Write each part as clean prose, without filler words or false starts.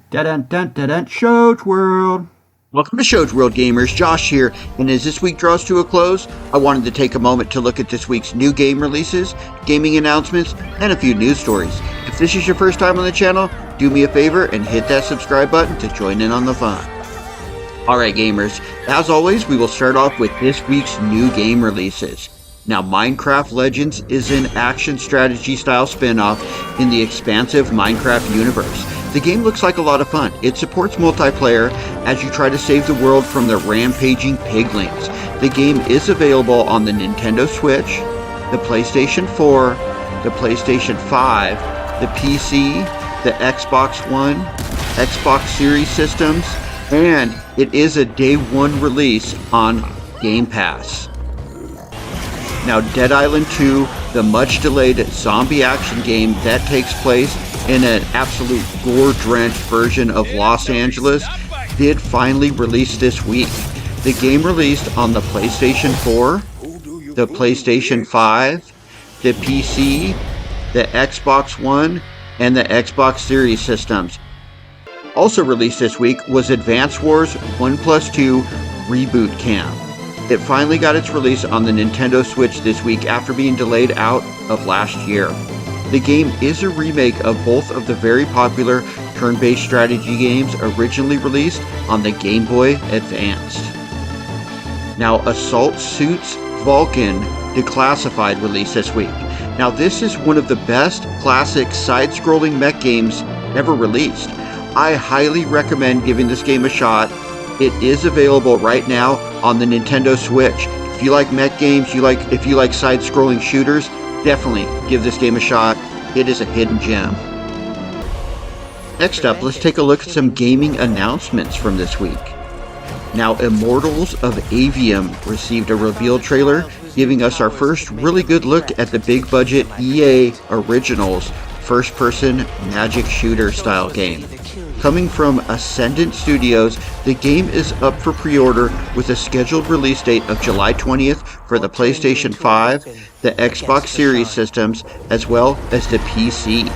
Dun Shows World. Welcome to Shows World Gamers, Josh here, and as this week draws to a close, I wanted to take a moment to look at this week's new game releases, gaming announcements, and a few news stories. If this is your first time on the channel, do me a favor and hit that subscribe button to join in on the fun. Alright gamers, as always, we will start off with this week's new game releases. Now, Minecraft Legends is an action strategy style spin-off in the expansive Minecraft universe. The game looks like a lot of fun. It supports multiplayer as you try to save the world from the rampaging piglings. The game is available on the Nintendo Switch, the PlayStation 4, the PlayStation 5, the PC, the Xbox One, Xbox Series systems, and it is a day one release on Game Pass. Now, Dead Island 2, the much delayed zombie action game that takes place in an absolute gore-drenched version of Los Angeles, did finally release this week. The game released on the PlayStation 4, the PlayStation 5, the PC, the Xbox One, and the Xbox Series systems. Also released this week was Advance Wars 1+2 Reboot Camp. It finally got its release on the Nintendo Switch this week after being delayed out of last year. The game is a remake of both of the very popular turn-based strategy games originally released on the Game Boy Advance. Now, Assault Suits Vulcan Declassified released this week. Now, this is one of the best classic side-scrolling mech games ever released. I highly recommend giving this game a shot. It is available right now on the Nintendo Switch. If you like mech games, if you like side-scrolling shooters, definitely give this game a shot. It is a hidden gem. Next up, let's take a look at some gaming announcements from this week. Now, Immortals of Avium received a reveal trailer, giving us our first really good look at the big-budget EA Originals first-person magic shooter style game. Coming from Ascendant Studios, the game is up for pre-order with a scheduled release date of July 20th for the PlayStation 5, the Xbox Series systems, as well as the PC.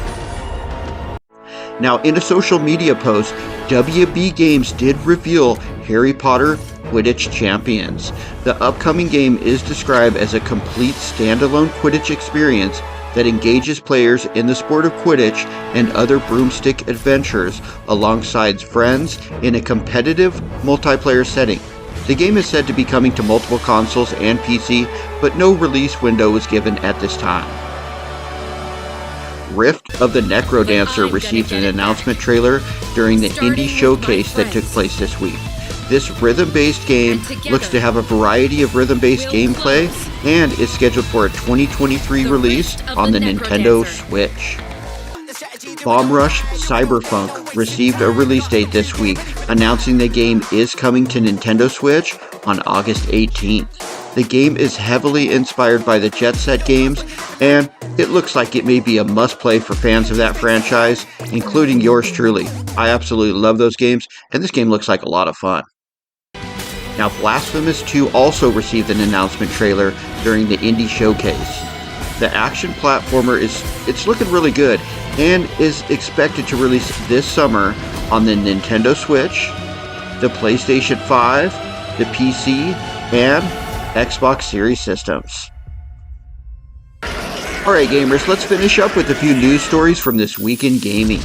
Now, in a social media post, WB Games did reveal Harry Potter Quidditch Champions. The upcoming game is described as a complete standalone Quidditch experience that engages players in the sport of Quidditch and other broomstick adventures alongside friends in a competitive multiplayer setting. The game is said to be coming to multiple consoles and PC, but no release window was given at this time. Rift of the Necrodancer received an announcement trailer during the indie showcase that took place this week. This rhythm-based game looks to have a variety of rhythm-based gameplay and is scheduled for a 2023 release on the Nintendo Switch. Bomb Rush Cyberpunk received a release date this week, announcing the game is coming to Nintendo Switch on August 18th. The game is heavily inspired by the Jet Set games, and it looks like it may be a must-play for fans of that franchise, including yours truly. I absolutely love those games, and this game looks like a lot of fun. Now, Blasphemous 2 also received an announcement trailer during the indie showcase. The action platformer it's looking really good and is expected to release this summer on the Nintendo Switch, the PlayStation 5, the PC, and Xbox Series systems. Alright gamers, let's finish up with a few news stories from this week in gaming.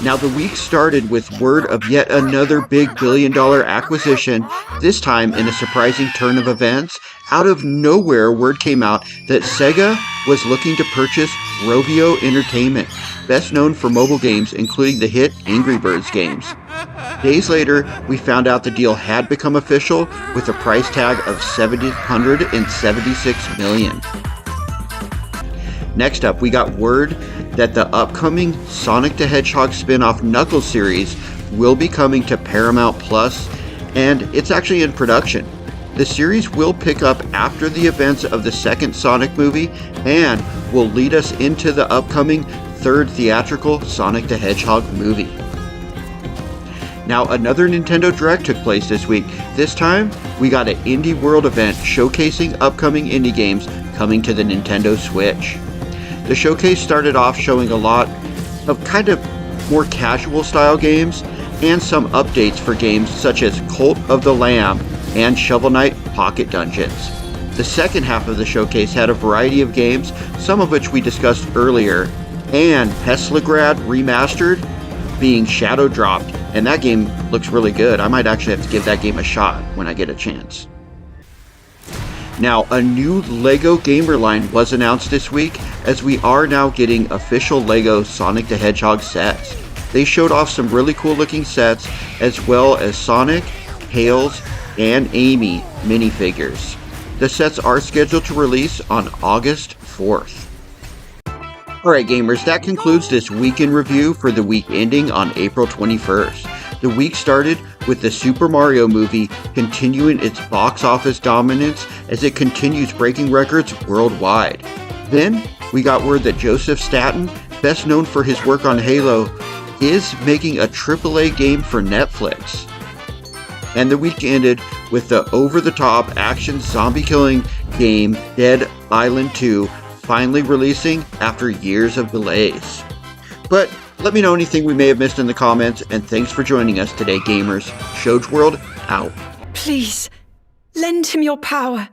Now, the week started with word of yet another big billion-dollar acquisition, this time in a surprising turn of events. Out of nowhere, word came out that Sega was looking to purchase Rovio Entertainment, best known for mobile games, including the hit Angry Birds games. Days later, we found out the deal had become official with a price tag of $776 million. Next up, we got word that the upcoming Sonic the Hedgehog spin-off Knuckles series will be coming to Paramount Plus, and it's actually in production. The series will pick up after the events of the second Sonic movie and will lead us into the upcoming third theatrical Sonic the Hedgehog movie. Now, another Nintendo Direct took place this week. This time, we got an Indie World event showcasing upcoming indie games coming to the Nintendo Switch. The showcase started off showing a lot of kind of more casual style games, and some updates for games such as Cult of the Lamb and Shovel Knight Pocket Dungeons. The second half of the showcase had a variety of games, some of which we discussed earlier, and Heslagrad Remastered being shadow dropped, and that game looks really good. I might actually have to give that game a shot when I get a chance. Now, a new LEGO gamer line was announced this week, as we are now getting official LEGO Sonic the Hedgehog sets. They showed off some really cool looking sets, as well as Sonic, Tails, and Amy minifigures. The sets are scheduled to release on August 4th. Alright gamers, that concludes this week in review for the week ending on April 21st. The week started with the Super Mario movie continuing its box office dominance as it continues breaking records worldwide. Then, we got word that Joseph Staten, best known for his work on Halo, is making a AAA game for Netflix. And the week ended with the over-the-top action zombie-killing game Dead Island 2 finally releasing after years of delays. But let me know anything we may have missed in the comments, and thanks for joining us today, gamers. Shoge World out. Please, lend him your power.